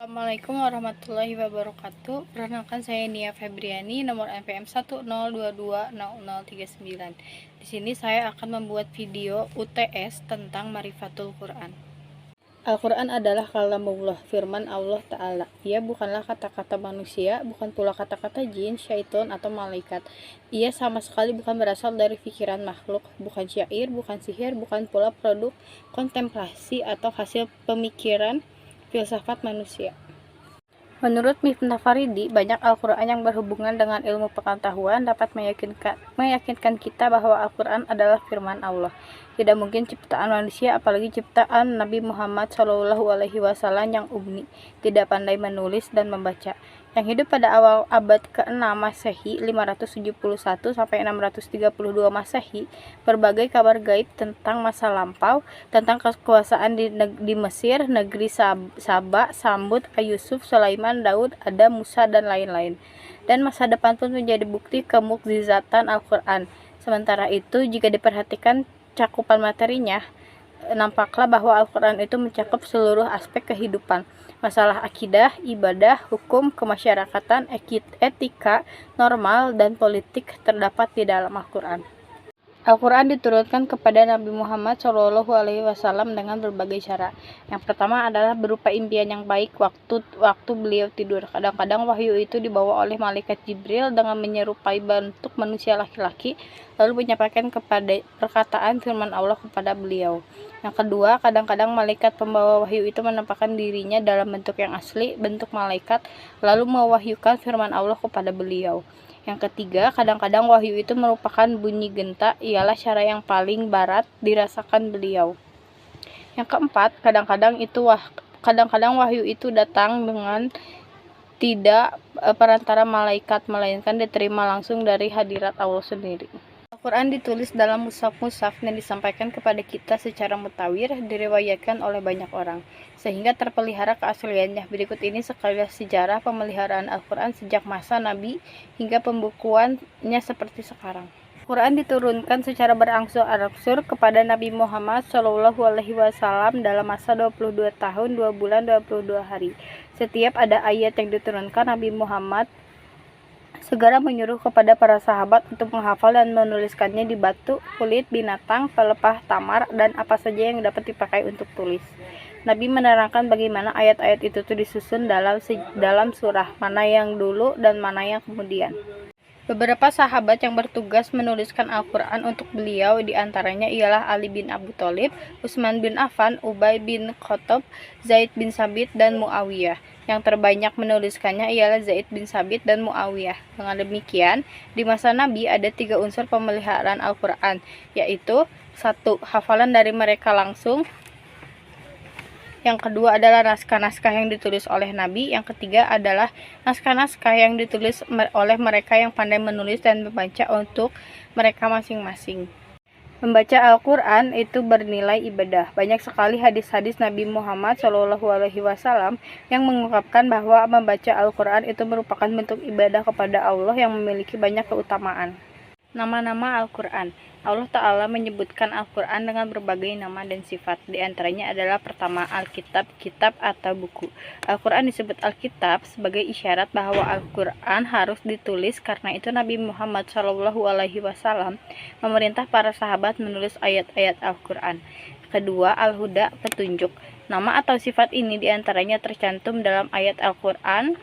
Assalamualaikum warahmatullahi wabarakatuh. Perkenalkan saya Nia Febriani, nomor NPM 102200039. Di sini saya akan membuat video UTS tentang Marifatul Quran. Al-Quran adalah kalamullah, firman Allah Ta'ala. Ia bukanlah kata-kata manusia, bukan pula kata-kata jin, syaitan, atau malaikat. Ia sama sekali bukan berasal dari pikiran makhluk, bukan syair, bukan sihir, bukan pula produk kontemplasi atau hasil pemikiran filsafat manusia. Menurut Miftah Faridi, banyak Al-Quran yang berhubungan dengan ilmu pengetahuan dapat meyakinkan kita bahwa Al-Quran adalah firman Allah. Tidak mungkin ciptaan manusia, apalagi ciptaan Nabi Muhammad SAW yang ummi, tidak pandai menulis dan membaca, yang hidup pada awal abad ke-6 Masehi 571 sampai 632 Masehi. Berbagai kabar gaib tentang masa lampau, tentang kekuasaan di Mesir, negeri Saba, Samud, Yusuf, Sulaiman, Daud, Adam, Musa, dan lain-lain. Dan masa depan pun menjadi bukti kemukjizatan Al-Quran. Sementara itu, jika diperhatikan cakupan materinya, nampaklah bahwa Al-Quran itu mencakup seluruh aspek kehidupan. Masalah akidah, ibadah, hukum, kemasyarakatan, etika, normal, dan politik terdapat di dalam Al-Quran. Al-Quran diturunkan kepada Nabi Muhammad SAW dengan berbagai cara. Yang pertama adalah berupa impian yang baik waktu beliau tidur. Kadang-kadang wahyu itu dibawa oleh malaikat Jibril dengan menyerupai bentuk manusia laki-laki, lalu menyampaikan kepada perkataan firman Allah kepada beliau. Yang kedua, kadang-kadang malaikat pembawa wahyu itu menampakkan dirinya dalam bentuk yang asli, bentuk malaikat, lalu mewahyukan firman Allah kepada beliau. Yang ketiga, kadang-kadang wahyu itu merupakan bunyi genta, ialah cara yang paling barat dirasakan beliau. Yang keempat, kadang-kadang wahyu itu datang dengan tidak perantara malaikat, melainkan diterima langsung dari hadirat Allah sendiri. Al-Quran ditulis dalam mushaf-mushaf yang disampaikan kepada kita secara mutawir, diriwayatkan oleh banyak orang, sehingga terpelihara keasliannya. Berikut ini sekilas sejarah pemeliharaan Al-Quran sejak masa Nabi hingga pembukuannya seperti sekarang. Al-Quran diturunkan secara berangsur-angsur kepada Nabi Muhammad SAW dalam masa 22 tahun, 2 bulan, 22 hari. Setiap ada ayat yang diturunkan, Nabi Muhammad segera menyuruh kepada para sahabat untuk menghafal dan menuliskannya di batu, kulit, binatang, pelepah, tamar, dan apa saja yang dapat dipakai untuk tulis. Nabi menerangkan bagaimana ayat-ayat itu disusun dalam surah, mana yang dulu dan mana yang kemudian. Beberapa sahabat yang bertugas menuliskan Al-Quran untuk beliau diantaranya ialah Ali bin Abu Thalib, Utsman bin Affan, Ubay bin Khattab, Zaid bin Sabit, dan Muawiyah. Yang terbanyak menuliskannya ialah Zaid bin Sabit dan Muawiyah. Dengan demikian, di masa Nabi ada 3 unsur pemeliharaan Al-Quran, yaitu 1. Hafalan dari mereka langsung. Yang kedua adalah naskah-naskah yang ditulis oleh Nabi. Yang ketiga adalah naskah-naskah yang ditulis oleh mereka yang pandai menulis dan membaca untuk mereka masing-masing. Membaca Al-Quran itu bernilai ibadah. Banyak sekali hadis-hadis Nabi Muhammad SAW yang mengungkapkan bahwa membaca Al-Quran itu merupakan bentuk ibadah kepada Allah yang memiliki banyak keutamaan. Nama-nama Al-Quran. Allah Ta'ala menyebutkan Al-Quran dengan berbagai nama dan sifat. Di antaranya adalah pertama, Alkitab, kitab atau buku. Al-Quran disebut Alkitab sebagai isyarat bahwa Al-Quran harus ditulis, karena itu Nabi Muhammad SAW memerintah para sahabat menulis ayat-ayat Al-Quran. Kedua, Al-Huda, petunjuk. Nama atau sifat ini diantaranya tercantum dalam ayat Al-Quran.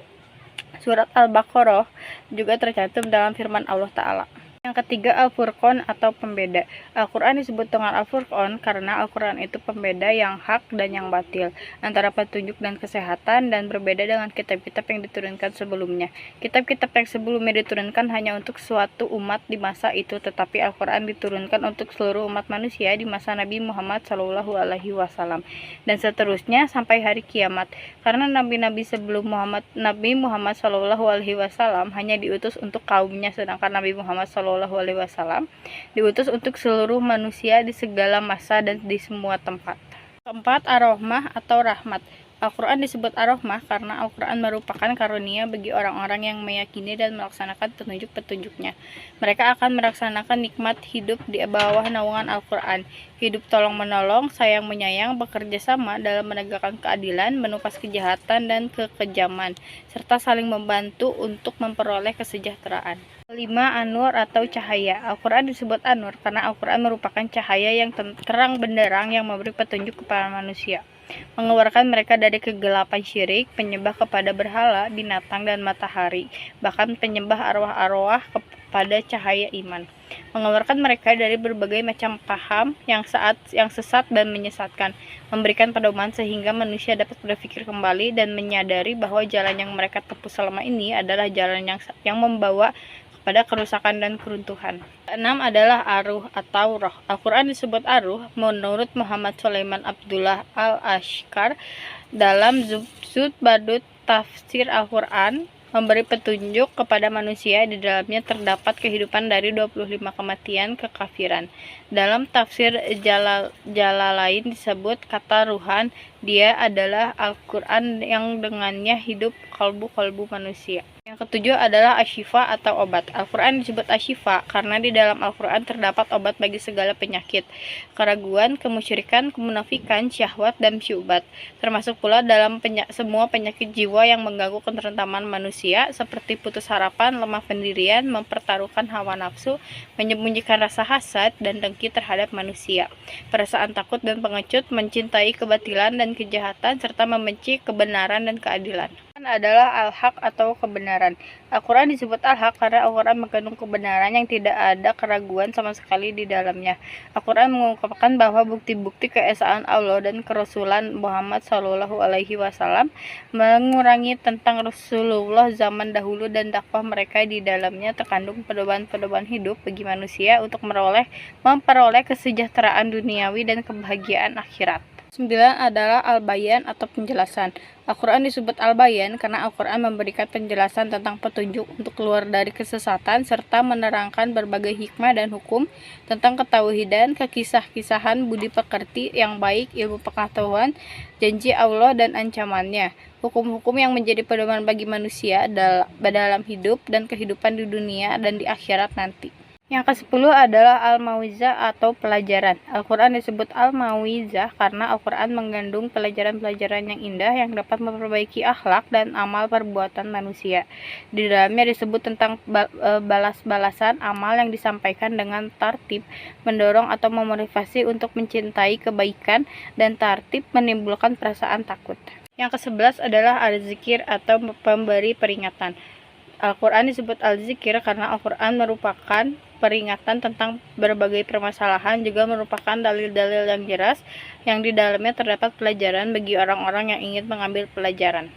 Surat Al-Baqarah juga tercantum dalam firman Allah Ta'ala. Yang ketiga, Al-Furqan atau pembeda. Al-Quran disebut dengan Al-Furqan karena Al-Quran itu pembeda yang hak dan yang batil, antara petunjuk dan kesehatan, dan berbeda dengan kitab-kitab yang diturunkan sebelumnya. Kitab-kitab yang sebelumnya diturunkan hanya untuk suatu umat di masa itu, tetapi Al-Quran diturunkan untuk seluruh umat manusia di masa Nabi Muhammad SAW, dan seterusnya sampai hari kiamat. Karena nabi-nabi sebelum Nabi Muhammad SAW hanya diutus untuk kaumnya, sedangkan Nabi Muhammad SAW diutus untuk seluruh manusia di segala masa dan di semua tempat. Keempat, Ar-Rahmah atau rahmat. Al-Quran disebut Ar-Rahmah karena Al-Quran merupakan karunia bagi orang-orang yang meyakini dan melaksanakan petunjuk-petunjuknya. Mereka akan melaksanakan nikmat hidup di bawah naungan Al-Quran, hidup tolong-menolong, sayang-menyayang, bekerja sama dalam menegakkan keadilan, menumpas kejahatan dan kekejaman, serta saling membantu untuk memperoleh kesejahteraan. Kelima, An-Nur atau cahaya. Al-Quran disebut An-Nur karena Al-Quran merupakan cahaya yang terang benderang yang memberi petunjuk kepada manusia, mengeluarkan mereka dari kegelapan syirik, penyembah kepada berhala, binatang, dan matahari, bahkan penyembah arwah-arwah kepada cahaya iman, mengeluarkan mereka dari berbagai macam paham yang sesat dan menyesatkan, memberikan pedoman sehingga manusia dapat berpikir kembali dan menyadari bahwa jalan yang mereka tempuh selama ini adalah jalan yang membawa pada kerusakan dan keruntuhan. Keenam adalah Ar-Ruh atau Roh. Al-Quran disebut Ar-Ruh menurut Muhammad Sulaiman Abdullah Al-Ashkar dalam Zubsud Badut Tafsir Al-Quran, memberi petunjuk kepada manusia. Di dalamnya terdapat kehidupan dari 25 kematian kekafiran. Dalam tafsir Jalalain disebut kata Ruhan, dia adalah Al-Quran yang dengannya hidup kalbu-kalbu manusia. Yang ketujuh adalah Asyifa atau obat. Al-Quran disebut Asyifa karena di dalam Al-Quran terdapat obat bagi segala penyakit, keraguan, kemusyrikan, kemunafikan, syahwat, dan syubhat, termasuk pula dalam semua penyakit jiwa yang mengganggu ketentraman manusia, seperti putus harapan, lemah pendirian, mempertaruhkan hawa nafsu, menyembunyikan rasa hasad dan dengki terhadap manusia, perasaan takut dan pengecut, mencintai kebatilan dan kejahatan, serta membenci kebenaran dan keadilan. Adalah Al-Haq atau kebenaran. Al-Quran disebut Al-Haq karena Al-Quran mengandung kebenaran yang tidak ada keraguan sama sekali di dalamnya. Al-Quran mengungkapkan bahwa bukti-bukti keesaan Allah dan kerasulan Muhammad SAW mengurangi tentang Rasulullah zaman dahulu, dan dakwah mereka di dalamnya terkandung pedoman-pedoman hidup bagi manusia untuk memperoleh kesejahteraan duniawi dan kebahagiaan akhirat. 9 adalah Al-Bayan atau penjelasan. Al-Quran disebut Al-Bayan karena Al-Quran memberikan penjelasan tentang petunjuk untuk keluar dari kesesatan, serta menerangkan berbagai hikmah dan hukum tentang ketauhidan, kekisah-kisahan, budi pekerti yang baik, ilmu pengetahuan, janji Allah dan ancamannya, hukum-hukum yang menjadi pedoman bagi manusia dalam hidup dan kehidupan di dunia dan di akhirat nanti. Yang ke-10 adalah Al-Mau'izah atau pelajaran. Al-Quran disebut Al-Mau'izah karena Al-Quran mengandung pelajaran-pelajaran yang indah yang dapat memperbaiki akhlak dan amal perbuatan manusia. Di dalamnya disebut tentang balas-balasan amal yang disampaikan dengan tartib, mendorong atau memotivasi untuk mencintai kebaikan, dan tartib menimbulkan perasaan takut. Yang ke-11 adalah Al-Zikir atau pemberi peringatan. Al-Quran disebut Al-Zikir karena Al-Quran merupakan peringatan tentang berbagai permasalahan, juga merupakan dalil-dalil yang jelas yang di dalamnya terdapat pelajaran bagi orang-orang yang ingin mengambil pelajaran.